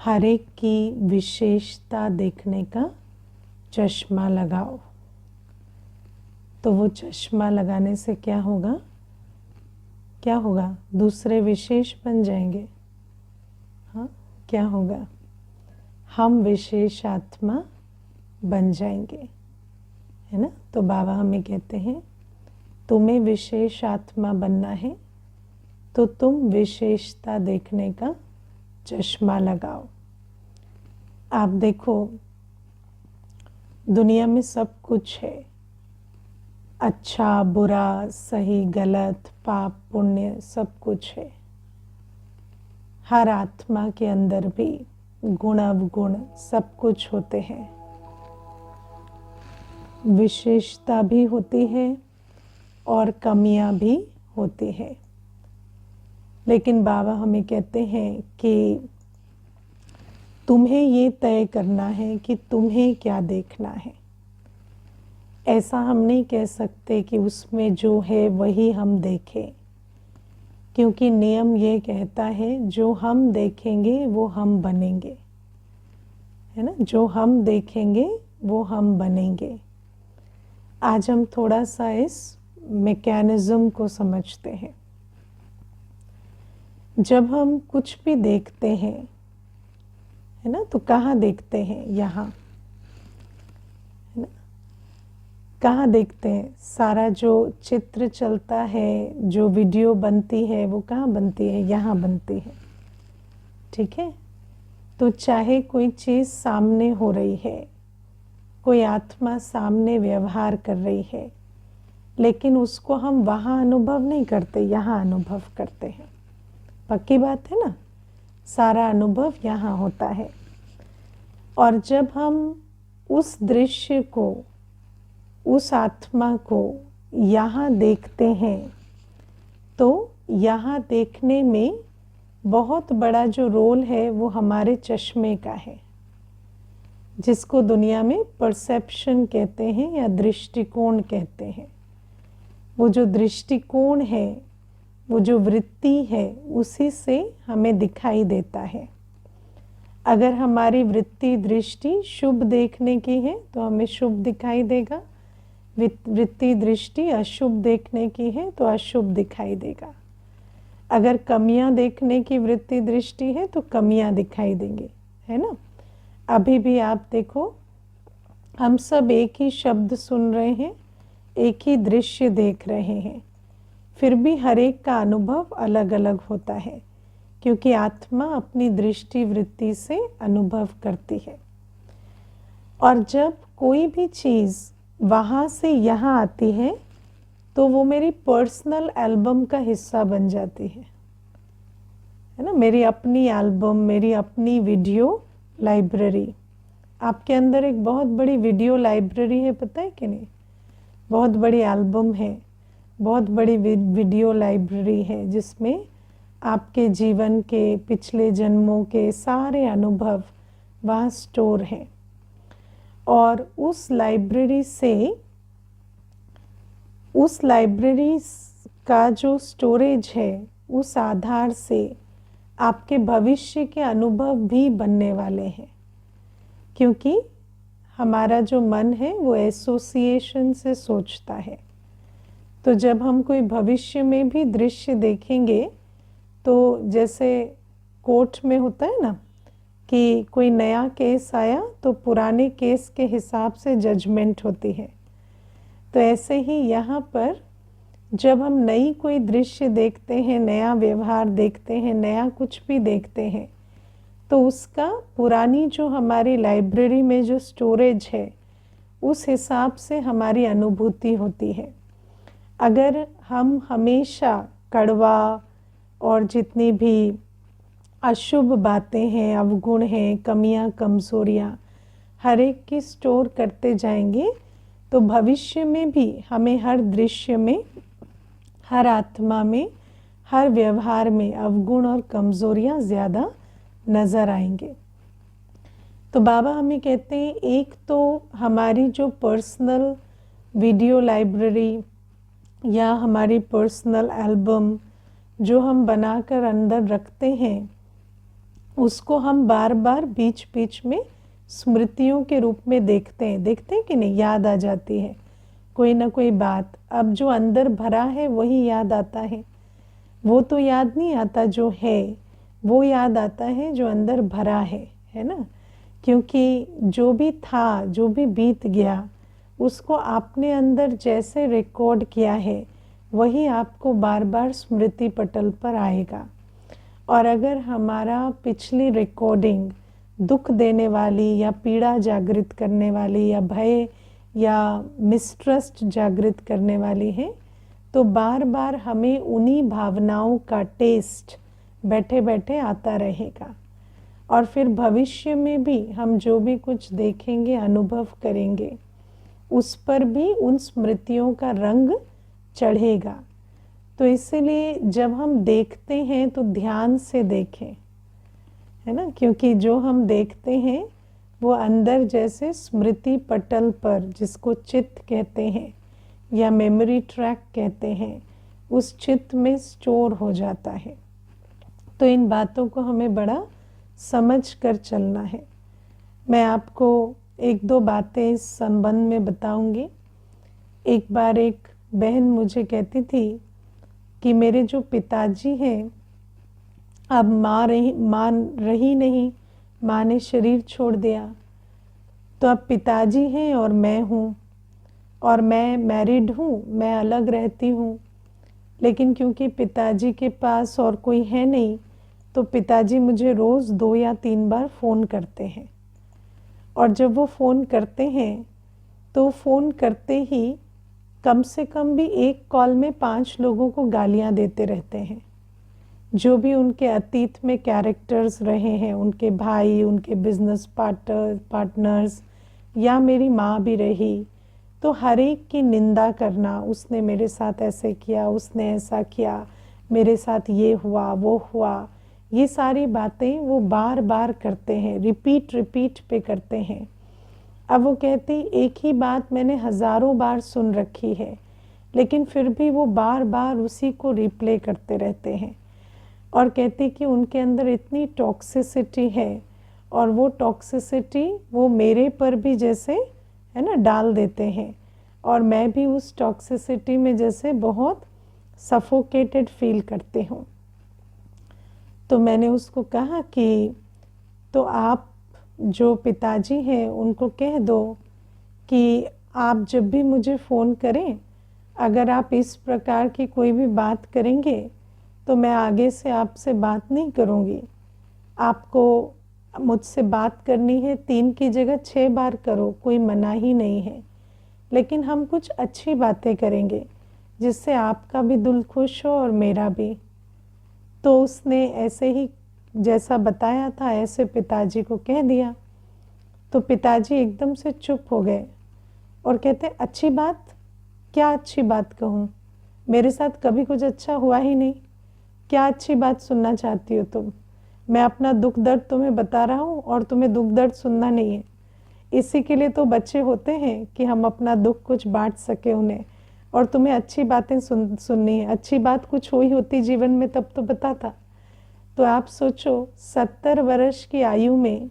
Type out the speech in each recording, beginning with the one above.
हर एक की विशेषता देखने का चश्मा लगाओ। तो वो चश्मा लगाने से क्या होगा? क्या होगा? दूसरे विशेष बन जाएंगे। हाँ, क्या होगा? हम विशेष आत्मा बन जाएंगे, है ना। तो बाबा हमें कहते हैं तुम्हें विशेष आत्मा बनना है तो तुम विशेषता देखने का चश्मा लगाओ। आप देखो, दुनिया में सब कुछ है, अच्छा बुरा, सही गलत, पाप पुण्य, सब कुछ है। हर आत्मा के अंदर भी गुण अवगुण सब कुछ होते हैं, विशेषता भी होती है और कमियां भी होती है। लेकिन बाबा हमें कहते हैं कि तुम्हें ये तय करना है कि तुम्हें क्या देखना है। ऐसा हम नहीं कह सकते कि उसमें जो है वही हम देखें, क्योंकि नियम ये कहता है जो हम देखेंगे वो हम बनेंगे, है ना। जो हम देखेंगे वो हम बनेंगे। आज हम थोड़ा सा इस मैकेनिज्म को समझते हैं। जब हम कुछ भी देखते हैं, है ना, तो कहाँ देखते हैं? यहाँ, है ना। कहाँ देखते हैं? सारा जो चित्र चलता है, जो वीडियो बनती है, वो कहाँ बनती है? यहाँ बनती है, ठीक है। तो चाहे कोई चीज़ सामने हो रही है, कोई आत्मा सामने व्यवहार कर रही है, लेकिन उसको हम वहाँ अनुभव नहीं करते, यहाँ अनुभव करते हैं। पक्की बात है ना। सारा अनुभव यहाँ होता है। और जब हम उस दृश्य को, उस आत्मा को यहाँ देखते हैं, तो यहाँ देखने में बहुत बड़ा जो रोल है वो हमारे चश्मे का है, जिसको दुनिया में परसेप्शन कहते हैं या दृष्टिकोण कहते हैं। वो जो दृष्टिकोण है, वो जो वृत्ति है, उसी से हमें दिखाई देता है। अगर हमारी वृत्ति दृष्टि शुभ देखने की है तो हमें शुभ दिखाई देगा, वृत्ति दृष्टि अशुभ देखने की है तो अशुभ दिखाई देगा। अगर कमियां देखने की वृत्ति दृष्टि है तो कमियां दिखाई देंगे, है ना। अभी भी आप देखो, हम सब एक ही शब्द सुन रहे हैं, एक ही दृश्य देख रहे हैं, फिर भी हर एक का अनुभव अलग अलग होता है, क्योंकि आत्मा अपनी दृष्टि वृत्ति से अनुभव करती है। और जब कोई भी चीज़ वहाँ से यहाँ आती है तो वो मेरी पर्सनल एल्बम का हिस्सा बन जाती है ना। मेरी अपनी एल्बम, मेरी अपनी वीडियो लाइब्रेरी। आपके अंदर एक बहुत बड़ी वीडियो लाइब्रेरी है, पता है कि नहीं? बहुत बड़ी एल्बम है, बहुत बड़ी वीडियो लाइब्रेरी है, जिसमें आपके जीवन के पिछले जन्मों के सारे अनुभव वहाँ स्टोर हैं। और उस लाइब्रेरी का जो स्टोरेज है, उस आधार से आपके भविष्य के अनुभव भी बनने वाले हैं, क्योंकि हमारा जो मन है वो एसोसिएशन से सोचता है। तो जब हम कोई भविष्य में भी दृश्य देखेंगे, तो जैसे कोर्ट में होता है ना कि कोई नया केस आया तो पुराने केस के हिसाब से जजमेंट होती है, तो ऐसे ही यहाँ पर जब हम नई कोई दृश्य देखते हैं, नया व्यवहार देखते हैं, नया कुछ भी देखते हैं, तो उसका पुरानी जो हमारी लाइब्रेरी में जो स्टोरेज है, उस हिसाब से हमारी अनुभूति होती है। अगर हम हमेशा कड़वा और जितनी भी अशुभ बातें हैं, अवगुण हैं, कमियां, कमजोरियां हर एक की स्टोर करते जाएंगे, तो भविष्य में भी हमें हर दृश्य में, हर आत्मा में, हर व्यवहार में अवगुण और कमजोरियां ज़्यादा नज़र आएंगे। तो बाबा हमें कहते हैं, एक तो हमारी जो पर्सनल वीडियो लाइब्रेरी या हमारी पर्सनल एल्बम जो हम बनाकर अंदर रखते हैं, उसको हम बार बार बीच बीच में स्मृतियों के रूप में देखते हैं कि नहीं, याद आ जाती है कोई ना कोई बात। अब जो अंदर भरा है वही याद आता है, वो तो याद नहीं आता जो है, वो याद आता है जो अंदर भरा है ना। क्योंकि जो भी था, जो भी बीत गया, उसको आपने अंदर जैसे रिकॉर्ड किया है वही आपको बार बार स्मृति पटल पर आएगा। और अगर हमारा पिछली रिकॉर्डिंग दुख देने वाली या पीड़ा जागृत करने वाली या भय या मिसट्रस्ट जागृत करने वाली है, तो बार बार हमें उन्हीं भावनाओं का टेस्ट बैठे बैठे आता रहेगा। और फिर भविष्य में भी हम जो भी कुछ देखेंगे, अनुभव करेंगे, उस पर भी उन स्मृतियों का रंग चढ़ेगा। तो इसीलिए जब हम देखते हैं तो ध्यान से देखें, है ना, क्योंकि जो हम देखते हैं वो अंदर जैसे स्मृति पटल पर, जिसको चित्त कहते हैं या मेमोरी ट्रैक कहते हैं, उस चित्त में स्टोर हो जाता है। तो इन बातों को हमें बड़ा समझ कर चलना है। मैं आपको एक दो बातें इस संबंध में बताऊंगी। एक बार एक बहन मुझे कहती थी कि मेरे जो पिताजी हैं, अब माँ रही नहीं, माँ ने शरीर छोड़ दिया, तो अब पिताजी हैं और मैं हूँ, और मैं मैरिड हूँ, मैं अलग रहती हूँ। लेकिन क्योंकि पिताजी के पास और कोई है नहीं, तो पिताजी मुझे रोज़ 2 या 3 बार फ़ोन करते हैं। और जब वो फ़ोन करते हैं तो फ़ोन करते ही कम से कम भी एक कॉल में 5 लोगों को गालियां देते रहते हैं, जो भी उनके अतीत में कैरेक्टर्स रहे हैं, उनके भाई, उनके बिजनेस पार्टनर्स, या मेरी माँ भी रही, तो हर एक की निंदा करना, उसने मेरे साथ ऐसे किया, उसने ऐसा किया, मेरे साथ ये हुआ वो हुआ, ये सारी बातें वो बार बार करते हैं, रिपीट पे करते हैं। अब वो कहती, एक ही बात मैंने हज़ारों बार सुन रखी है, लेकिन फिर भी वो बार बार उसी को रिप्ले करते रहते हैं। और कहती कि उनके अंदर इतनी टॉक्सिसिटी है, और वो टॉक्सिसिटी वो मेरे पर भी जैसे, है ना, डाल देते हैं, और मैं भी उस टॉक्सिसिटी में जैसे बहुत सफोकेटेड फील करती हूँ। तो मैंने उसको कहा कि तो आप जो पिताजी हैं उनको कह दो कि आप जब भी मुझे फ़ोन करें, अगर आप इस प्रकार की कोई भी बात करेंगे तो मैं आगे से आपसे बात नहीं करूँगी। आपको मुझसे बात करनी है 3 की जगह 6 बार करो, कोई मना ही नहीं है, लेकिन हम कुछ अच्छी बातें करेंगे जिससे आपका भी दिल खुश हो और मेरा भी। तो उसने ऐसे ही जैसा बताया था ऐसे पिताजी को कह दिया। तो पिताजी एकदम से चुप हो गए और कहते, अच्छी बात? क्या अच्छी बात कहूँ? मेरे साथ कभी कुछ अच्छा हुआ ही नहीं, क्या अच्छी बात सुनना चाहती हो तुम? मैं अपना दुख दर्द तुम्हें बता रहा हूँ और तुम्हें दुख दर्द सुनना नहीं है। इसी के लिए तो बच्चे होते हैं कि हम अपना दुख कुछ बांट सके उन्हें, और तुम्हें अच्छी बातें सुननी है। अच्छी बात कुछ हुई होती जीवन में तब तो बताता। तो आप सोचो, 70 वर्ष की आयु में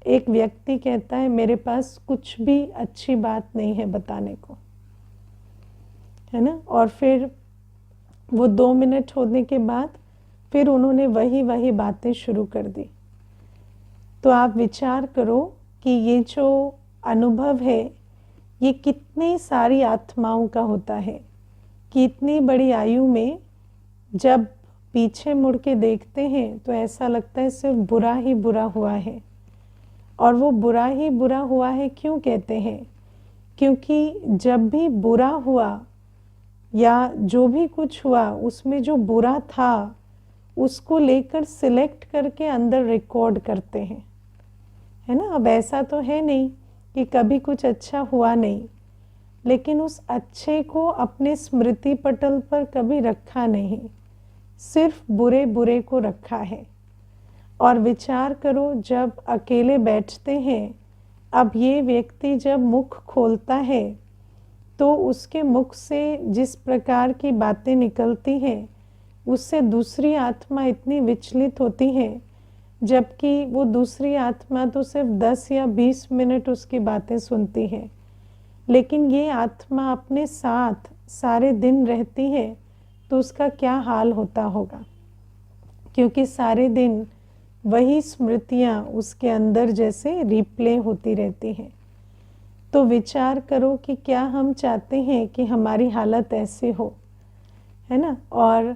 एक व्यक्ति कहता है मेरे पास कुछ भी अच्छी बात नहीं है बताने को, है ना। और फिर वो 2 मिनट होने के बाद फिर उन्होंने वही बातें शुरू कर दी। तो आप विचार करो कि ये जो अनुभव है ये कितनी सारी आत्माओं का होता है कि इतनी बड़ी आयु में जब पीछे मुड़ के देखते हैं तो ऐसा लगता है सिर्फ बुरा ही बुरा हुआ है। और वो बुरा ही बुरा हुआ है क्यों कहते हैं? क्योंकि जब भी बुरा हुआ या जो भी कुछ हुआ उसमें जो बुरा था उसको लेकर सिलेक्ट करके अंदर रिकॉर्ड करते हैं, है ना। अब ऐसा तो है नहीं कि कभी कुछ अच्छा हुआ नहीं, लेकिन उस अच्छे को अपने स्मृति पटल पर कभी रखा नहीं, सिर्फ बुरे बुरे को रखा है। और विचार करो, जब अकेले बैठते हैं, अब ये व्यक्ति जब मुख खोलता है तो उसके मुख से जिस प्रकार की बातें निकलती हैं उससे दूसरी आत्मा इतनी विचलित होती है जबकि वो दूसरी आत्मा तो सिर्फ 10 या 20 मिनट उसकी बातें सुनती है, लेकिन ये आत्मा अपने साथ सारे दिन रहती है, तो उसका क्या हाल होता होगा, क्योंकि सारे दिन वही स्मृतियाँ उसके अंदर जैसे रिप्ले होती रहती हैं। तो विचार करो कि क्या हम चाहते हैं कि हमारी हालत ऐसे हो, है ना। और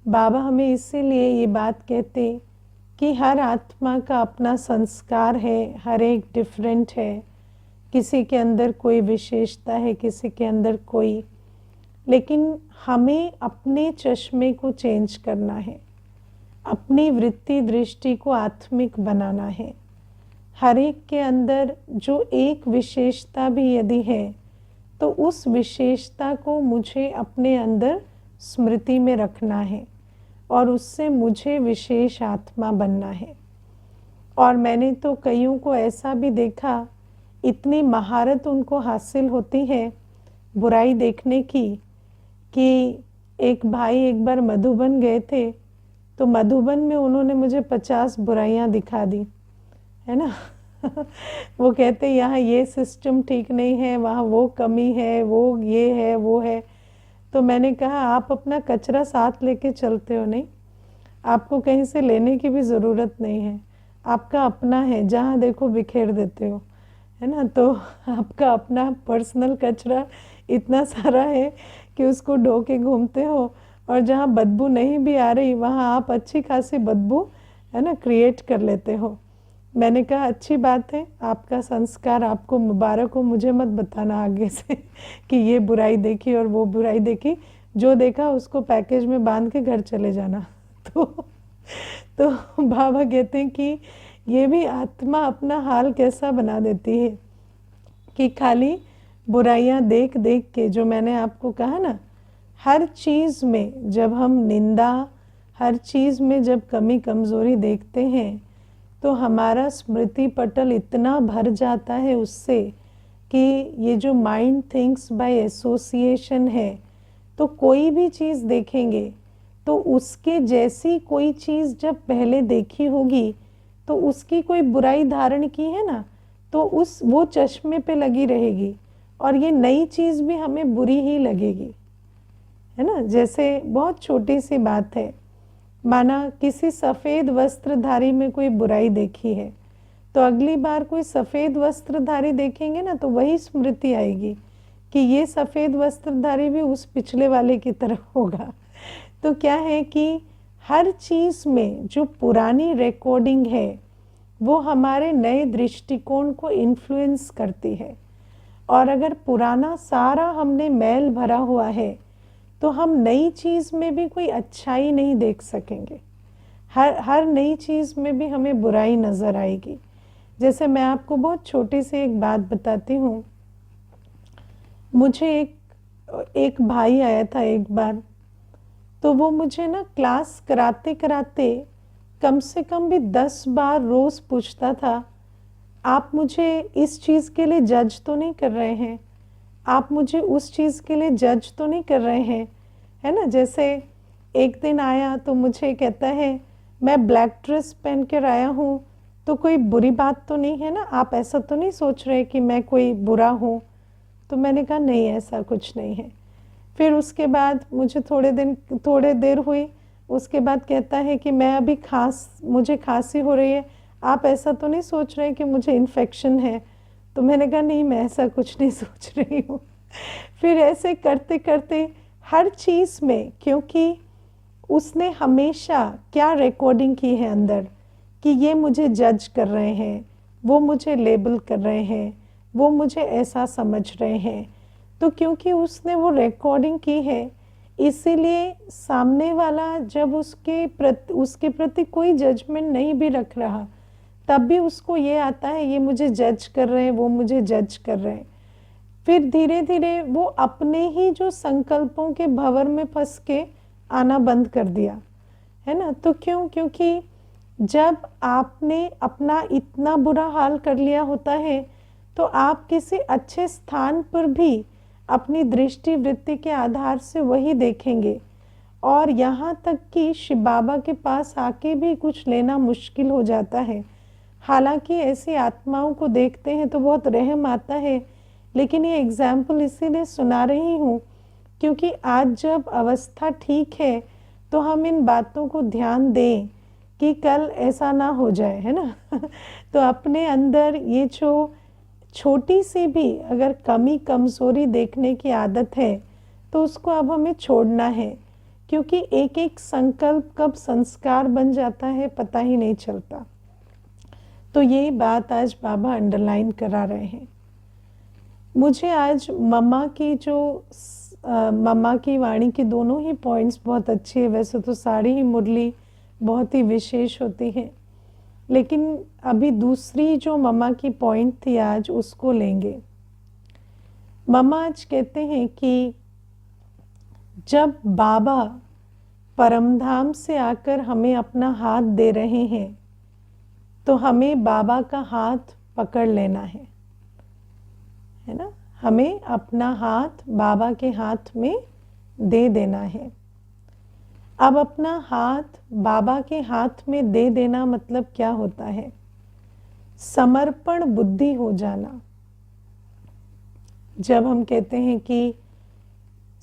बाबा हमें इसीलिए ये बात कहते कि हर आत्मा का अपना संस्कार है, हर एक डिफरेंट है, किसी के अंदर कोई विशेषता है, किसी के अंदर कोई, लेकिन हमें अपने चश्मे को चेंज करना है, अपनी वृत्ति दृष्टि को आत्मिक बनाना है। हर एक के अंदर जो एक विशेषता भी यदि है, तो उस विशेषता को मुझे अपने अंदर स्मृति में रखना है और उससे मुझे विशेष आत्मा बनना है। और मैंने तो कईयों को ऐसा भी देखा, इतनी महारत उनको हासिल होती है बुराई देखने की, कि एक भाई एक बार मधुबन गए थे, तो मधुबन में उन्होंने मुझे 50 बुराइयां दिखा दी, है ना। वो कहते यहाँ ये सिस्टम ठीक नहीं है, वहाँ वो कमी है, वो ये है, वो है। तो मैंने कहा आप अपना कचरा साथ लेके चलते हो, नहीं, आपको कहीं से लेने की भी ज़रूरत नहीं है, आपका अपना है, जहाँ देखो बिखेर देते हो, है ना। तो आपका अपना पर्सनल कचरा इतना सारा है कि उसको ढो के घूमते हो, और जहाँ बदबू नहीं भी आ रही वहाँ आप अच्छी खासी बदबू, है ना, क्रिएट कर लेते हो। मैंने कहा अच्छी बात है, आपका संस्कार आपको मुबारक हो, मुझे मत बताना आगे से कि ये बुराई देखी और वो बुराई देखी, जो देखा उसको पैकेज में बांध के घर चले जाना। तो बाबा कहते हैं कि ये भी आत्मा अपना हाल कैसा बना देती है कि खाली बुराइयां देख देख के, जो मैंने आपको कहा ना, हर चीज़ में जब हम निंदा, हर चीज़ में जब कमी कमज़ोरी देखते हैं, तो हमारा स्मृति पटल इतना भर जाता है उससे कि ये जो माइंड थिंक्स बाय एसोसिएशन है, तो कोई भी चीज़ देखेंगे तो उसके जैसी कोई चीज़ जब पहले देखी होगी, तो उसकी कोई बुराई धारण की है ना, तो वो चश्मे पे लगी रहेगी, और ये नई चीज़ भी हमें बुरी ही लगेगी, है ना। जैसे बहुत छोटी सी बात है, माना किसी सफ़ेद वस्त्रधारी में कोई बुराई देखी है, तो अगली बार कोई सफ़ेद वस्त्रधारी देखेंगे ना, तो वही स्मृति आएगी कि ये सफ़ेद वस्त्रधारी भी उस पिछले वाले की तरह होगा। तो क्या है कि हर चीज़ में जो पुरानी रिकॉर्डिंग है, वो हमारे नए दृष्टिकोण को इन्फ्लुएंस करती है। और अगर पुराना सारा हमने मैल भरा हुआ है, तो हम नई चीज़ में भी कोई अच्छाई नहीं देख सकेंगे, हर नई चीज़ में भी हमें बुराई नज़र आएगी। जैसे मैं आपको बहुत छोटी सी एक बात बताती हूँ। मुझे एक भाई आया था एक बार, तो वो मुझे ना क्लास कराते कराते कम से कम भी 10 बार रोज़ पूछता था, आप मुझे इस चीज़ के लिए जज तो नहीं कर रहे हैं, आप मुझे उस चीज़ के लिए जज तो नहीं कर रहे हैं, है ना। जैसे एक दिन आया तो मुझे कहता है, मैं ब्लैक ड्रेस पहन कर आया हूँ, तो कोई बुरी बात तो नहीं है ना, आप ऐसा तो नहीं सोच रहे कि मैं कोई बुरा हूँ। तो मैंने कहा नहीं, ऐसा कुछ नहीं है। फिर उसके बाद मुझे थोड़े देर हुई, उसके बाद कहता है कि मैं अभी मुझे खांसी हो रही है, आप ऐसा तो नहीं सोच रहे कि मुझे इन्फेक्शन है। तो मैंने कहा नहीं, मैं ऐसा कुछ नहीं सोच रही हूँ। फिर ऐसे करते करते हर चीज़ में, क्योंकि उसने हमेशा क्या रिकॉर्डिंग की है अंदर कि ये मुझे जज कर रहे हैं, वो मुझे लेबल कर रहे हैं, वो मुझे ऐसा समझ रहे हैं, तो क्योंकि उसने वो रिकॉर्डिंग की है, इसीलिए सामने वाला जब उसके प्रति कोई जजमेंट नहीं भी रख रहा, तब भी उसको ये आता है ये मुझे जज कर रहे हैं, वो मुझे जज कर रहे हैं। फिर धीरे धीरे वो अपने ही जो संकल्पों के भंवर में फंस के आना बंद कर दिया, है ना। तो क्योंकि जब आपने अपना इतना बुरा हाल कर लिया होता है, तो आप किसी अच्छे स्थान पर भी अपनी दृष्टि वृत्ति के आधार से वही देखेंगे, और यहाँ तक कि शिव बाबा के पास आके भी कुछ लेना मुश्किल हो जाता है। हालांकि ऐसी आत्माओं को देखते हैं तो बहुत रहम आता है, लेकिन ये एग्जाम्पल इसीलिए सुना रही हूँ क्योंकि आज जब अवस्था ठीक है तो हम इन बातों को ध्यान दें कि कल ऐसा ना हो जाए, है ना। तो अपने अंदर ये जो छोटी सी भी अगर कमी कमज़ोरी देखने की आदत है तो उसको अब हमें छोड़ना है, क्योंकि एक एक संकल्प कब संस्कार बन जाता है पता ही नहीं चलता। तो ये बात आज बाबा अंडरलाइन करा रहे हैं। मुझे आज मम्मा की वाणी की दोनों ही पॉइंट्स बहुत अच्छी है। वैसे तो सारी ही मुरली बहुत ही विशेष होती है, लेकिन अभी दूसरी जो मम्मा की पॉइंट थी आज उसको लेंगे। मम्मा आज कहते हैं कि जब बाबा परमधाम से आकर हमें अपना हाथ दे रहे हैं तो हमें बाबा का हाथ पकड़ लेना है ना। हमें अपना हाथ बाबा के हाथ में दे देना है। अब अपना हाथ बाबा के हाथ में दे देना मतलब क्या होता है? समर्पण बुद्धि हो जाना। जब हम कहते हैं कि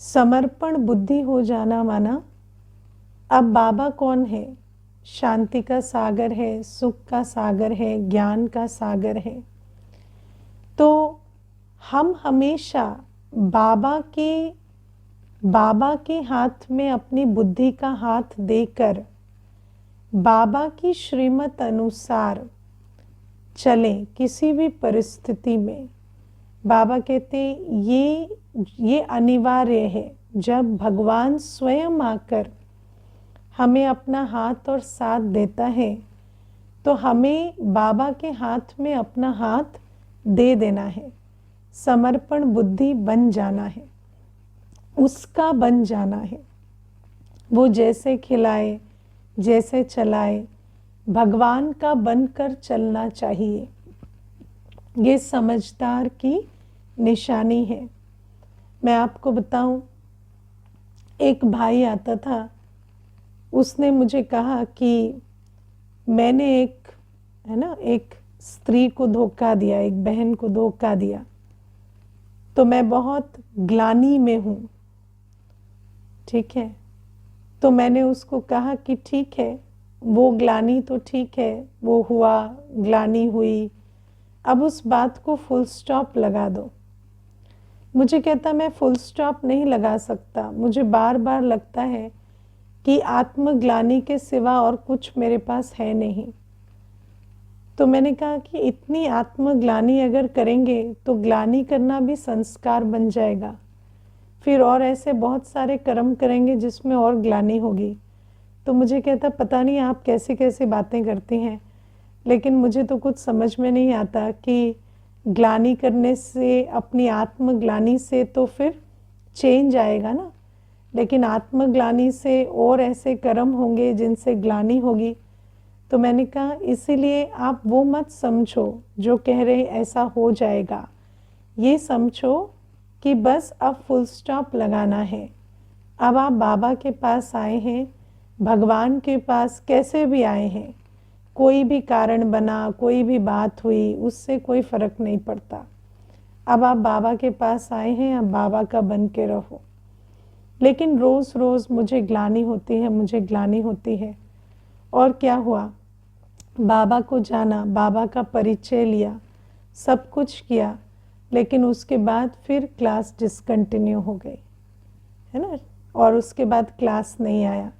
समर्पण बुद्धि हो जाना, माना अब बाबा कौन है? शांति का सागर है, सुख का सागर है, ज्ञान का सागर है। तो हम हमेशा बाबा के हाथ में अपनी बुद्धि का हाथ देकर बाबा की श्रीमत अनुसार चले किसी भी परिस्थिति में। बाबा कहते ये अनिवार्य है। जब भगवान स्वयं आकर हमें अपना हाथ और साथ देता है तो हमें बाबा के हाथ में अपना हाथ दे देना है। समर्पण बुद्धि बन जाना है, उसका बन जाना है। वो जैसे खिलाए, जैसे चलाए, भगवान का बनकर चलना चाहिए। ये समझदार की निशानी है। मैं आपको बताऊं, एक भाई आता था, उसने मुझे कहा कि मैंने एक स्त्री को धोखा दिया, एक बहन को धोखा दिया, तो मैं बहुत ग्लानि में हूँ। ठीक है, तो मैंने उसको कहा कि ठीक है, वो ग्लानि तो ठीक है, वो हुआ, ग्लानि हुई, अब उस बात को फुल स्टॉप लगा दो। मुझे कहता मैं फुल स्टॉप नहीं लगा सकता, मुझे बार बार लगता है कि आत्मग्लानि के सिवा और कुछ मेरे पास है नहीं। तो मैंने कहा कि इतनी आत्मग्लानि अगर करेंगे तो ग्लानि करना भी संस्कार बन जाएगा, फिर और ऐसे बहुत सारे कर्म करेंगे जिसमें और ग्लानि होगी। तो मुझे कहता पता नहीं आप कैसे कैसे बातें करती हैं, लेकिन मुझे तो कुछ समझ में नहीं आता कि ग्लानि करने से, अपनी आत्मग्लानि से तो फिर चेंज आएगा ना, लेकिन आत्मग्लानि से और ऐसे कर्म होंगे जिनसे ग्लानि होगी। तो मैंने कहा इसीलिए आप वो मत समझो जो कह रहे ऐसा हो जाएगा, ये समझो कि बस अब फुल स्टॉप लगाना है। अब आप बाबा के पास आए हैं, भगवान के पास कैसे भी आए हैं, कोई भी कारण बना, कोई भी बात हुई, उससे कोई फ़र्क नहीं पड़ता। अब आप बाबा के पास आए हैं, अब बाबा का बन के रहो। लेकिन रोज़ रोज़ मुझे ग्लानि होती है, मुझे ग्लानि होती है। और क्या हुआ, बाबा को जाना, बाबा का परिचय लिया, सब कुछ किया, लेकिन उसके बाद फिर क्लास डिसकंटिन्यू हो गई, है ना, और उसके बाद क्लास नहीं आया।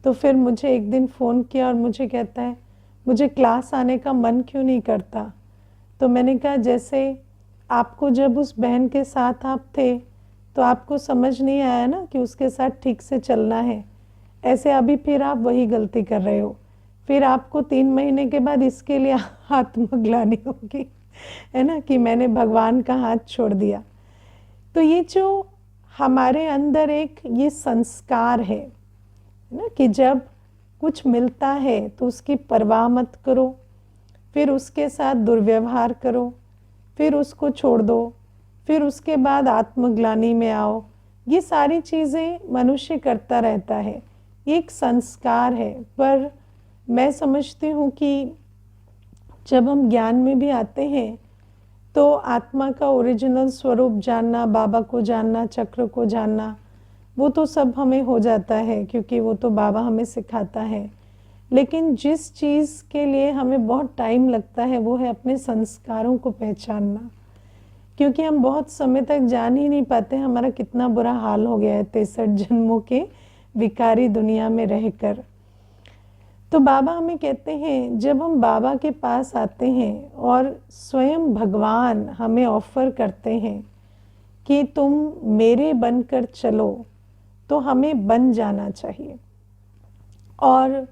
तो फिर मुझे एक दिन फ़ोन किया और मुझे कहता है मुझे क्लास आने का मन क्यों नहीं करता। तो मैंने कहा जैसे आपको जब उस बहन के साथ आप थे तो आपको समझ नहीं आया ना कि उसके साथ ठीक से चलना है, ऐसे अभी फिर आप वही गलती कर रहे हो। फिर आपको 3 महीने के बाद इसके लिए आत्मग्लानि होगी, है ना, कि मैंने भगवान का हाथ छोड़ दिया। तो ये जो हमारे अंदर एक ये संस्कार है ना, कि जब कुछ मिलता है तो उसकी परवाह मत करो, फिर उसके साथ दुर्व्यवहार करो, फिर उसको छोड़ दो, फिर उसके बाद आत्मग्लानि में आओ, ये सारी चीज़ें मनुष्य करता रहता है, ये एक संस्कार है। पर मैं समझती हूँ कि जब हम ज्ञान में भी आते हैं तो आत्मा का ओरिजिनल स्वरूप जानना, बाबा को जानना, चक्र को जानना, वो तो सब हमें हो जाता है क्योंकि वो तो बाबा हमें सिखाता है। लेकिन जिस चीज़ के लिए हमें बहुत टाइम लगता है वो है अपने संस्कारों को पहचानना, क्योंकि हम बहुत समय तक जान ही नहीं पाते हमारा कितना बुरा हाल हो गया है 63 जन्मों के विकारी दुनिया में रहकर। तो बाबा हमें कहते हैं, जब हम बाबा के पास आते हैं और स्वयं भगवान हमें ऑफर करते हैं कि तुम मेरे बनकर चलो, तो हमें बन जाना चाहिए। और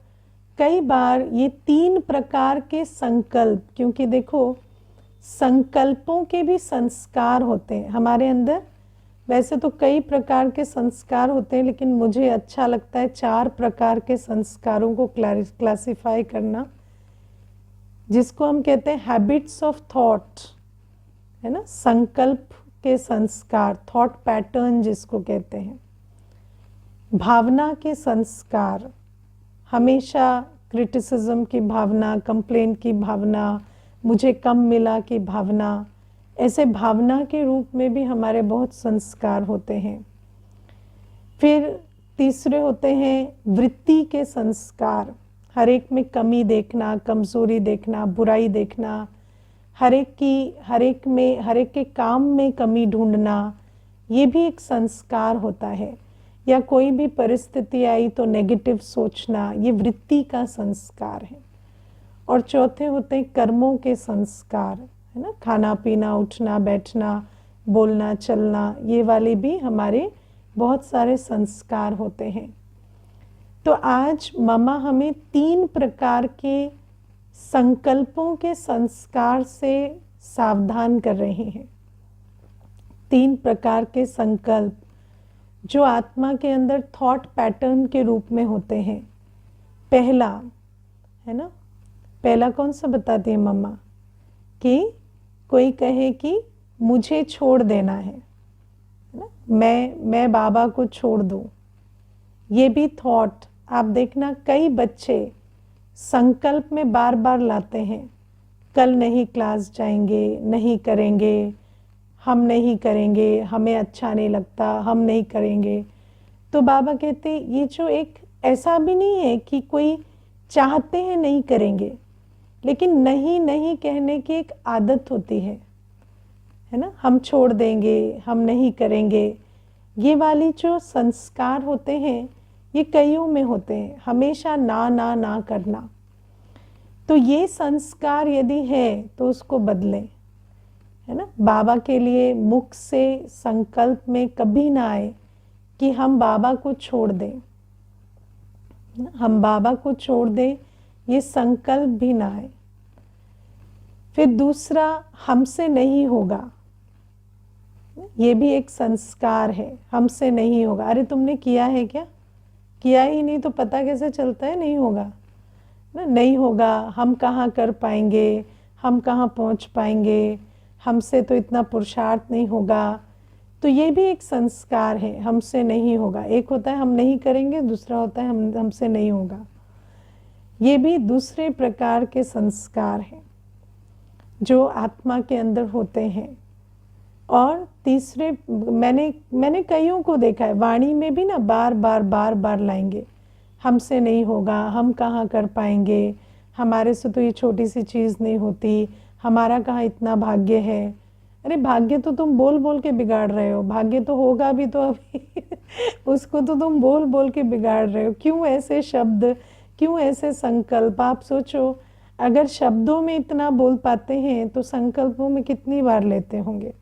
कई बार ये 3 प्रकार के संकल्प, क्योंकि देखो संकल्पों के भी संस्कार होते हैं हमारे अंदर। वैसे तो कई प्रकार के संस्कार होते हैं, लेकिन मुझे अच्छा लगता है 4 प्रकार के संस्कारों को क्लासिफाई करना, जिसको हम कहते हैं हैबिट्स ऑफ थॉट, है ना। संकल्प के संस्कार, थॉट पैटर्न जिसको कहते हैं। भावना के संस्कार, हमेशा क्रिटिसिज्म की भावना, कंप्लेंट की भावना, मुझे कम मिला की भावना, ऐसे भावना के रूप में भी हमारे बहुत संस्कार होते हैं। फिर तीसरे होते हैं वृत्ति के संस्कार, हर एक में कमी देखना, कमजोरी देखना, बुराई देखना, हर एक के काम में कमी ढूंढना, ये भी एक संस्कार होता है। या कोई भी परिस्थिति आई तो नेगेटिव सोचना, ये वृत्ति का संस्कार है। और चौथे होते हैं कर्मों के संस्कार, है ना। खाना पीना, उठना बैठना, बोलना चलना, ये वाले भी हमारे बहुत सारे संस्कार होते हैं। तो आज मम्मा हमें 3 प्रकार के संकल्पों के संस्कार से सावधान कर रहे हैं। 3 प्रकार के संकल्प जो आत्मा के अंदर थॉट पैटर्न के रूप में होते हैं। पहला, है ना, पहला कौन सा बताती है मम्मा, कि कोई कहे कि मुझे छोड़ देना है ना, मैं बाबा को छोड़ दूं। ये भी थॉट आप देखना, कई बच्चे संकल्प में बार बार लाते हैं, कल नहीं क्लास जाएंगे, नहीं करेंगे, हम नहीं करेंगे, हमें अच्छा नहीं लगता, हम नहीं करेंगे। तो बाबा कहते ये जो एक ऐसा भी नहीं है कि कोई चाहते हैं नहीं करेंगे, लेकिन नहीं नहीं कहने की एक आदत होती है ना। हम छोड़ देंगे, हम नहीं करेंगे, ये वाली जो संस्कार होते हैं ये कईयों में होते हैं, हमेशा ना ना ना करना। तो ये संस्कार यदि है तो उसको बदलें, है ना। बाबा के लिए मुख से संकल्प में कभी ना आए कि हम बाबा को छोड़ दें, हम बाबा को छोड़ दें, ये संकल्प भी ना आए। फिर दूसरा, हमसे नहीं होगा, ये भी एक संस्कार है, हमसे नहीं होगा। अरे तुमने किया है क्या? किया ही नहीं तो पता कैसे चलता है नहीं होगा ना। नहीं होगा, हम कहाँ कर पाएंगे, हम कहाँ पहुँच पाएंगे, हमसे तो इतना पुरुषार्थ नहीं होगा। तो ये भी एक संस्कार है, हमसे नहीं होगा। एक होता है हम नहीं करेंगे, दूसरा होता है हमसे नहीं होगा। ये भी दूसरे प्रकार के संस्कार हैं जो आत्मा के अंदर होते हैं। और तीसरे, मैंने कईयों को देखा है, वाणी में भी ना बार बार लाएंगे, हमसे नहीं होगा, हम कहाँ कर पाएंगे, हमारे से तो ये छोटी सी चीज़ नहीं होती, हमारा कहाँ इतना भाग्य है। अरे भाग्य तो तुम बोल बोल के बिगाड़ रहे हो, भाग्य तो होगा भी तो अभी उसको तो तुम बोल बोल के बिगाड़ रहे हो। क्यों ऐसे शब्द, क्यों ऐसे संकल्प? आप सोचो, अगर शब्दों में इतना बोल पाते हैं तो संकल्पों में कितनी बार लेते होंगे।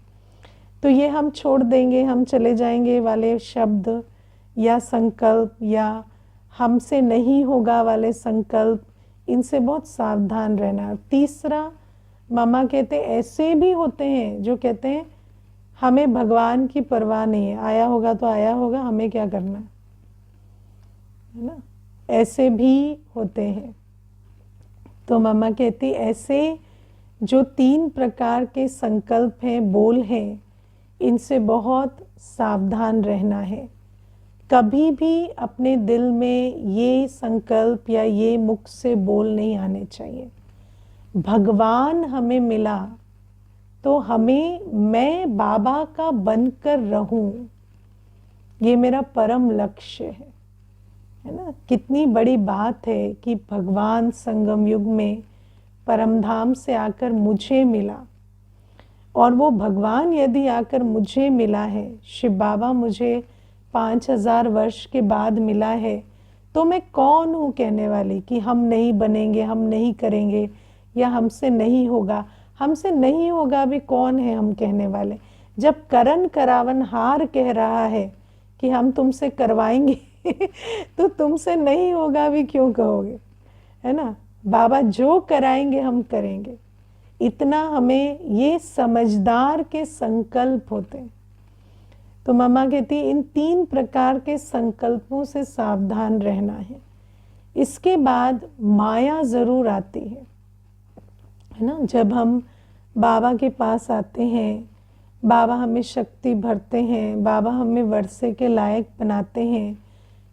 तो ये हम छोड़ देंगे, हम चले जाएंगे वाले शब्द या संकल्प, या हमसे नहीं होगा वाले संकल्प, इनसे बहुत सावधान रहना। तीसरा, मामा कहते हैं ऐसे भी होते हैं जो कहते हैं हमें भगवान की परवाह नहीं है, आया होगा तो आया होगा, हमें क्या करना, है ना। ऐसे भी होते हैं। तो मामा कहती ऐसे जो 3 प्रकार के संकल्प हैं, बोल हैं, इनसे बहुत सावधान रहना है। कभी भी अपने दिल में ये संकल्प या ये मुख से बोल नहीं आने चाहिए, भगवान हमें मिला तो हमें मैं बाबा का बनकर रहूं, ये मेरा परम लक्ष्य है ना। कितनी बड़ी बात है कि भगवान संगम युग में परमधाम से आकर मुझे मिला, और वो भगवान यदि आकर मुझे मिला है, शिव बाबा मुझे 5000 वर्ष के बाद मिला है, तो मैं कौन हूँ कहने वाली कि हम नहीं बनेंगे, हम नहीं करेंगे, या हमसे नहीं होगा। हमसे नहीं होगा भी कौन है हम कहने वाले, जब करण करावन हार कह रहा है कि हम तुमसे करवाएंगे तो तुमसे नहीं होगा भी क्यों कहोगे, है ना। बाबा जो कराएंगे हम करेंगे, इतना हमें ये समझदार के संकल्प होते हैं। तो मम्मा कहती इन 3 प्रकार के संकल्पों से सावधान रहना है। इसके बाद माया जरूर आती है ना। जब हम बाबा के पास आते हैं, बाबा हमें शक्ति भरते हैं, बाबा हमें वर्षे के लायक बनाते हैं,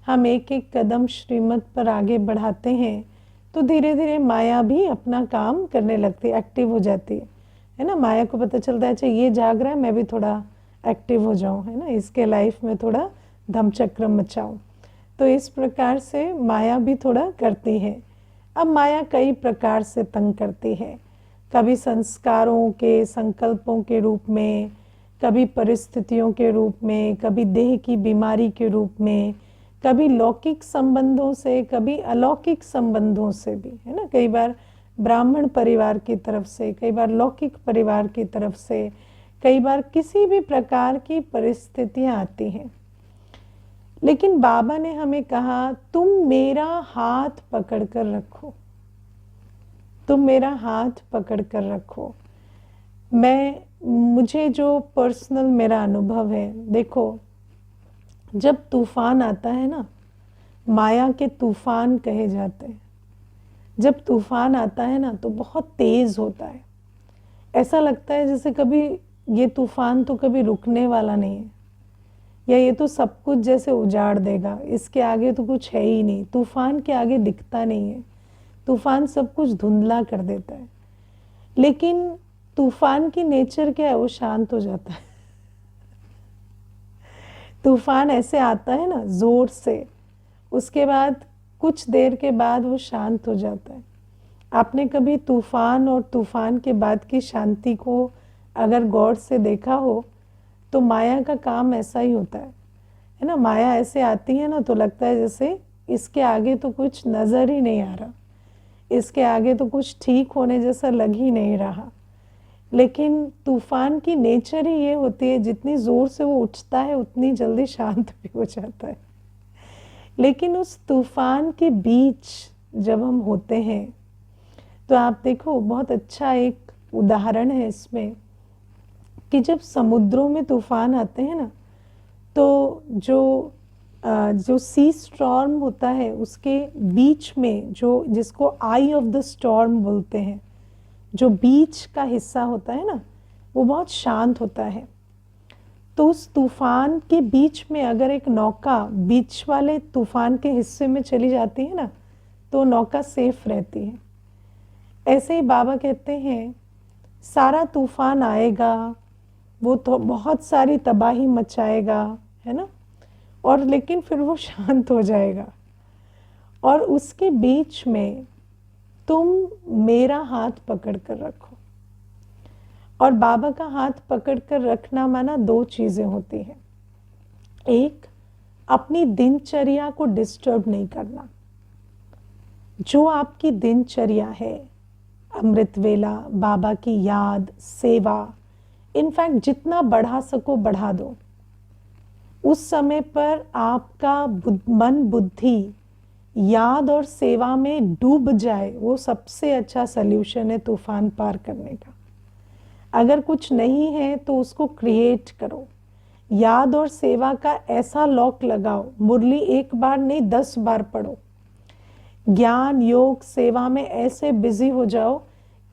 हम एक एक कदम श्रीमत पर आगे बढ़ाते हैं, तो धीरे धीरे माया भी अपना काम करने लगती है, एक्टिव हो जाती है ना। माया को पता चलता है अच्छा ये जाग रहा है, मैं भी थोड़ा एक्टिव हो जाऊं, है ना, इसके लाइफ में थोड़ा धमचक्र मचाऊं। तो इस प्रकार से माया भी थोड़ा करती है। अब माया कई प्रकार से तंग करती है, कभी संस्कारों के संकल्पों के रूप में, कभी परिस्थितियों के रूप में, कभी देह की बीमारी के रूप में, कभी लौकिक संबंधों से, कभी अलौकिक संबंधों से भी, है ना। कई बार ब्राह्मण परिवार की तरफ से, कई बार लौकिक परिवार की तरफ से, कई बार किसी भी प्रकार की परिस्थितियां आती हैं। लेकिन बाबा ने हमें कहा तुम मेरा हाथ पकड़ कर रखो, तुम मेरा हाथ पकड़ कर रखो। मुझे जो पर्सनल मेरा अनुभव है, देखो जब तूफान आता है ना, माया के तूफान कहे जाते हैं, जब तूफान आता है ना तो बहुत तेज होता है। ऐसा लगता है जैसे कभी ये तूफान तो कभी रुकने वाला नहीं है, या ये तो सब कुछ जैसे उजाड़ देगा, इसके आगे तो कुछ है ही नहीं। तूफान के आगे दिखता नहीं है, तूफान सब कुछ धुंधला कर देता है। लेकिन तूफान की नेचर क्या है, वो शांत हो जाता है। तूफान ऐसे आता है ना जोर से, उसके बाद कुछ देर के बाद वो शांत हो जाता है। आपने कभी तूफान और तूफान के बाद की शांति को अगर गौर से देखा हो, तो माया का काम ऐसा ही होता है ना। माया ऐसे आती है ना तो लगता है जैसे इसके आगे तो कुछ नजर ही नहीं आ रहा, इसके आगे तो कुछ ठीक होने जैसा लग ही नहीं रहा। लेकिन तूफान की नेचर ही ये होती है, जितनी जोर से वो उठता है उतनी जल्दी शांत भी हो जाता है। लेकिन उस तूफान के बीच जब हम होते हैं, तो आप देखो बहुत अच्छा एक उदाहरण है इसमें कि जब समुद्रों में तूफान आते हैं ना, तो जो सी स्टॉर्म होता है उसके बीच में, जो जिसको आई ऑफ द स्टॉर्म बोलते हैं, जो बीच का हिस्सा होता है ना, वो बहुत शांत होता है। तो उस तूफान के बीच में अगर एक नौका बीच वाले तूफान के हिस्से में चली जाती है ना, तो नौका सेफ रहती है। ऐसे ही बाबा कहते हैं सारा तूफान आएगा, वो तो बहुत सारी तबाही मचाएगा, है ना, और लेकिन फिर वो शांत हो जाएगा। और उसके बीच में तुम मेरा हाथ पकड़ कर रखो। और बाबा का हाथ पकड़ कर रखना माना 2 चीजें होती हैं। एक, अपनी दिनचर्या को डिस्टर्ब नहीं करना। जो आपकी दिनचर्या है, अमृत वेला, बाबा की याद, सेवा, इनफैक्ट जितना बढ़ा सको बढ़ा दो। उस समय पर आपका मन बुद्धि याद और सेवा में डूब जाए, वो सबसे अच्छा सल्यूशन है तूफान पार करने का। अगर कुछ नहीं है तो उसको क्रिएट करो। याद और सेवा का ऐसा लॉक लगाओ, मुरली 1 बार नहीं 10 बार पढ़ो। ज्ञान, योग, सेवा में ऐसे बिजी हो जाओ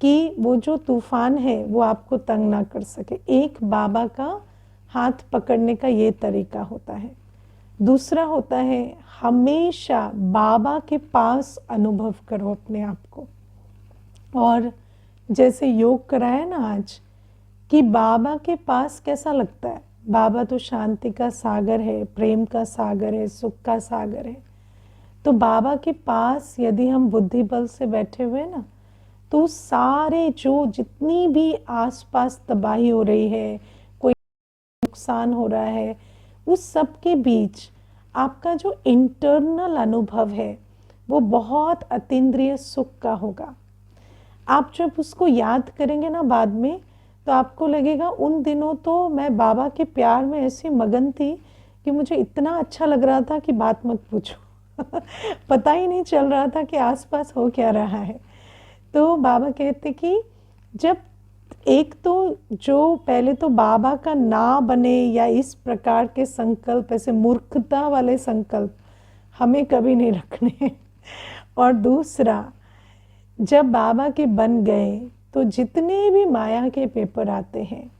कि वो जो तूफान है वो आपको तंग ना कर सके। एक बाबा का हाथ पकड़ने का ये तरीका होता है। दूसरा होता है हमेशा बाबा के पास अनुभव करो अपने आप को। और जैसे योग कराया ना आज, कि बाबा के पास कैसा लगता है, बाबा तो शांति का सागर है, प्रेम का सागर है, सुख का सागर है। तो बाबा के पास यदि हम बुद्धि बल से बैठे हुए ना, तो सारे जो जितनी भी आसपास तबाही हो रही है, कोई नुकसान हो रहा है, उस सब के बीच आपका जो इंटरनल अनुभव है वो बहुत अतीन्द्रिय सुख का होगा। आप जब उसको याद करेंगे ना बाद में, तो आपको लगेगा उन दिनों तो मैं बाबा के प्यार में ऐसी मगन थी कि मुझे इतना अच्छा लग रहा था कि बात मत पूछो। पता ही नहीं चल रहा था कि आसपास हो क्या रहा है। तो बाबा कहते कि जब एक तो जो पहले तो बाबा का ना बने या इस प्रकार के संकल्प, ऐसे मूर्खता वाले संकल्प हमें कभी नहीं रखने। और दूसरा, जब बाबा के बन गए तो जितने भी माया के पेपर आते हैं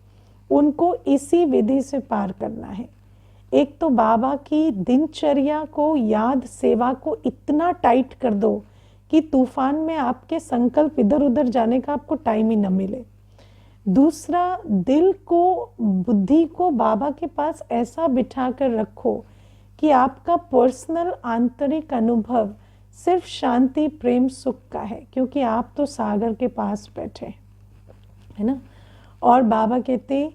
उनको इसी विधि से पार करना है। एक तो बाबा की दिनचर्या को, याद सेवा को इतना टाइट कर दो कि तूफान में आपके संकल्प इधर उधर जाने का आपको टाइम ही न मिले। दूसरा, दिल को, बुद्धि को बाबा के पास ऐसा बिठा कर रखो कि आपका पर्सनल आंतरिक अनुभव सिर्फ शांति, प्रेम, सुख का है, क्योंकि आप तो सागर के पास बैठे है ना। और बाबा कहते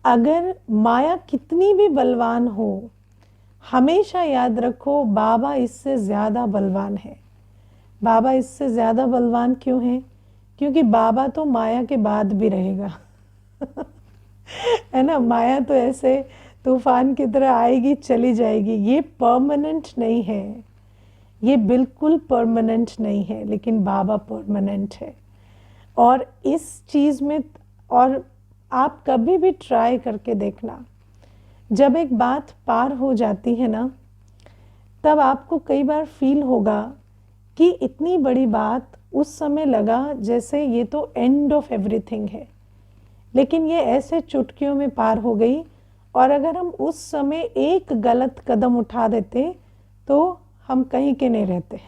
अगर माया कितनी भी बलवान हो, हमेशा याद रखो बाबा इससे ज़्यादा बलवान है। बाबा इससे ज़्यादा बलवान क्यों है? क्योंकि बाबा तो माया के बाद भी रहेगा। है ना, माया तो ऐसे तूफान की तरह आएगी चली जाएगी, ये परमानेंट नहीं है, ये बिल्कुल परमानेंट नहीं है, लेकिन बाबा परमानेंट है। और इस चीज़ में, और आप कभी भी ट्राई करके देखना, जब एक बात पार हो जाती है ना, तब आपको कई बार फील होगा कि इतनी बड़ी बात, उस समय लगा जैसे ये तो एंड ऑफ एवरीथिंग है, लेकिन ये ऐसे चुटकियों में पार हो गई। और अगर हम उस समय एक गलत कदम उठा देते तो हम कहीं के नहीं रहते।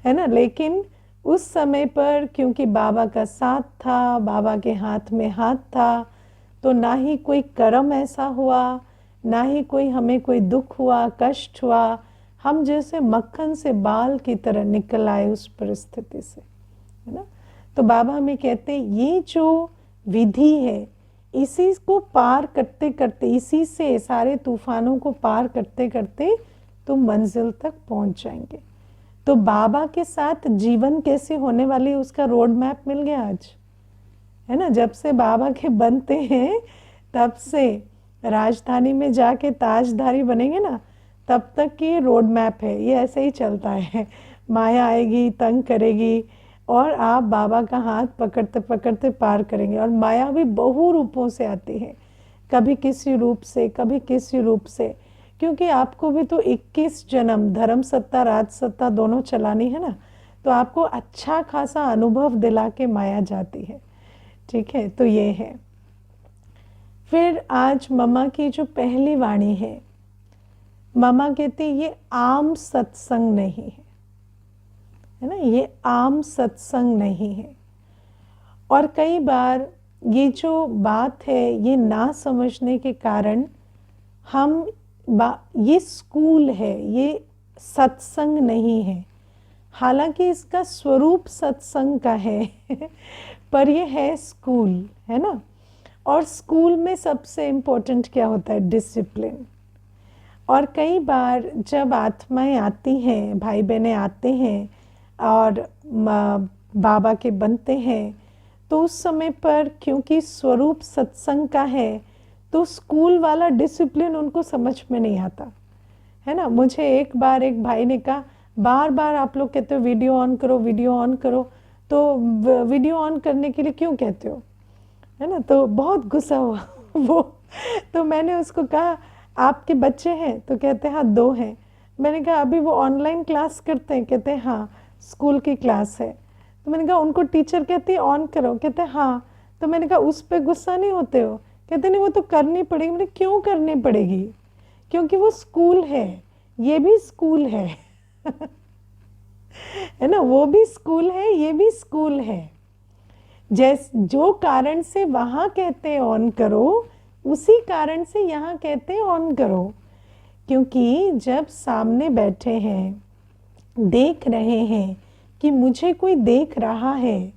है ना। लेकिन उस समय पर क्योंकि बाबा का साथ था, बाबा के हाथ में हाथ था, तो ना ही कोई कर्म ऐसा हुआ, ना ही कोई हमें कोई दुख हुआ, कष्ट हुआ। हम जैसे मक्खन से बाल की तरह निकल आए उस परिस्थिति से, है ना। तो बाबा हमें कहते हैं ये जो विधि है, इसी को पार करते करते, इसी से सारे तूफानों को पार करते करते तुम मंजिल तक पहुंच जाएंगे। तो बाबा के साथ जीवन कैसे होने वाली, उसका रोड मैप मिल गया आज, है ना। जब से बाबा के बनते हैं तब से राजधानी में जाके ताजधारी बनेंगे ना, तब तक की रोड मैप है। ये ऐसे ही चलता है, माया आएगी, तंग करेगी, और आप बाबा का हाथ पकड़ते पकड़ते पार करेंगे। और माया भी बहु रूपों से आती है, कभी किसी रूप से, कभी किसी रूप से, क्योंकि आपको भी तो 21 जन्म धर्म सत्ता, राज सत्ता दोनों चलानी है ना। तो आपको अच्छा खासा अनुभव दिला के माया जाती है। ठीक है, तो ये है। फिर आज मम्मा की जो पहली वाणी है, मम्मा कहती ये आम सत्संग नहीं है ना, ये आम सत्संग नहीं है। और कई बार ये जो बात है, ये ना समझने के कारण हम ये स्कूल है, ये सत्संग नहीं है। हालांकि इसका स्वरूप सत्संग का है, पर ये है स्कूल, है ना। और स्कूल में सबसे इम्पोर्टेंट क्या होता है? डिसिप्लिन। और कई बार जब आत्माएं आती हैं, भाई बहनें आते हैं और बाबा के बनते हैं, तो उस समय पर क्योंकि स्वरूप सत्संग का है, तो स्कूल वाला डिसिप्लिन उनको समझ में नहीं आता, है ना। मुझे एक बार एक भाई ने कहा, बार बार आप लोग कहते हो वीडियो ऑन करो, वीडियो ऑन करो, तो वीडियो ऑन करने के लिए क्यों कहते हो, है ना। तो बहुत गुस्सा हुआ वो। तो मैंने उसको कहा आपके बच्चे हैं? तो कहते हैं हाँ 2 हैं। मैंने कहा अभी वो ऑनलाइन क्लास करते हैं? कहते हैं हाँ, स्कूल की क्लास है। तो मैंने कहा उनको टीचर कहती है ऑन करो? कहते हैं हाँ। तो मैंने कहा उस पर गुस्सा नहीं होते हो? कहते नहीं वो तो करनी पड़ेगी। मतलब क्यों करनी पड़ेगी? क्योंकि वो स्कूल है, ये भी स्कूल है है ना, वो भी स्कूल है, ये भी स्कूल है। जो कारण से वहां कहते हैं ऑन करो, उसी कारण से यहाँ कहते हैं ऑन करो। क्योंकि जब सामने बैठे हैं, देख रहे हैं कि मुझे कोई देख रहा है,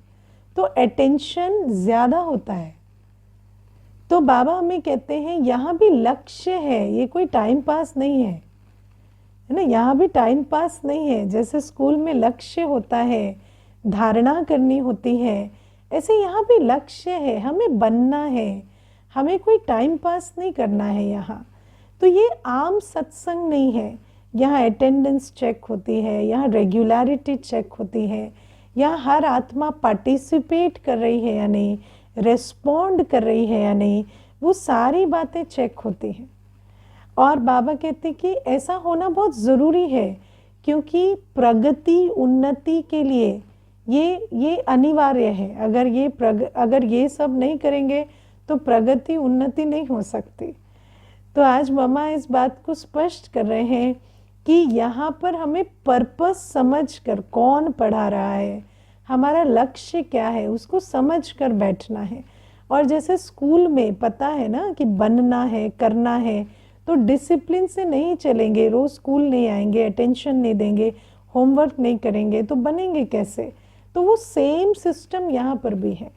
तो अटेंशन ज्यादा होता है। तो बाबा हमें कहते हैं यहाँ भी लक्ष्य है, ये कोई टाइम पास नहीं है, है ना। यहाँ भी टाइम पास नहीं है। जैसे स्कूल में लक्ष्य होता है, धारणा करनी होती है, ऐसे यहाँ भी लक्ष्य है, हमें बनना है, हमें कोई टाइम पास नहीं करना है यहाँ। तो ये आम सत्संग नहीं है। यहाँ अटेंडेंस चेक होती है, यहाँ रेगुलरिटी चेक होती है, यहाँ हर आत्मा पार्टिसिपेट कर रही है या नहीं, रेस्पॉन्ड कर रही है या नहीं, वो सारी बातें चेक होती हैं। और बाबा कहते कि ऐसा होना बहुत ज़रूरी है, क्योंकि प्रगति उन्नति के लिए ये अनिवार्य है। अगर ये सब नहीं करेंगे तो प्रगति उन्नति नहीं हो सकती। तो आज मम्मा इस बात को स्पष्ट कर रहे हैं कि यहाँ पर हमें पर्पस समझकर, कौन पढ़ा रहा है, हमारा लक्ष्य क्या है, उसको समझ कर बैठना है। और जैसे स्कूल में पता है ना कि बनना है, करना है, तो डिसिप्लिन से नहीं चलेंगे, रोज स्कूल नहीं आएंगे, अटेंशन नहीं देंगे, होमवर्क नहीं करेंगे, तो बनेंगे कैसे? तो वो सेम सिस्टम यहाँ पर भी है,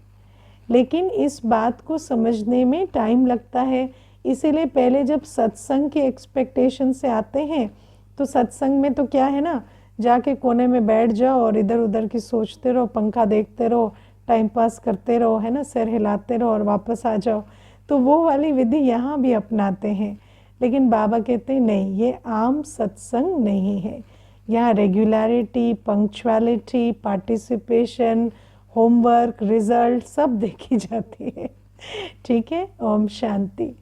लेकिन इस बात को समझने में टाइम लगता है। इसीलिए पहले जब सत्संग के एक्सपेक्टेशन से आते हैं, तो सत्संग में तो क्या है ना, जाके कोने में बैठ जाओ और इधर उधर की सोचते रहो, पंखा देखते रहो, टाइम पास करते रहो, है ना, सिर हिलाते रहो और वापस आ जाओ। तो वो वाली विधि यहाँ भी अपनाते हैं। लेकिन बाबा कहते हैं नहीं, ये आम सत्संग नहीं है। यहाँ regularity, punctuality, participation, homework, result सब देखी जाती है। ठीक है। ओम शांति।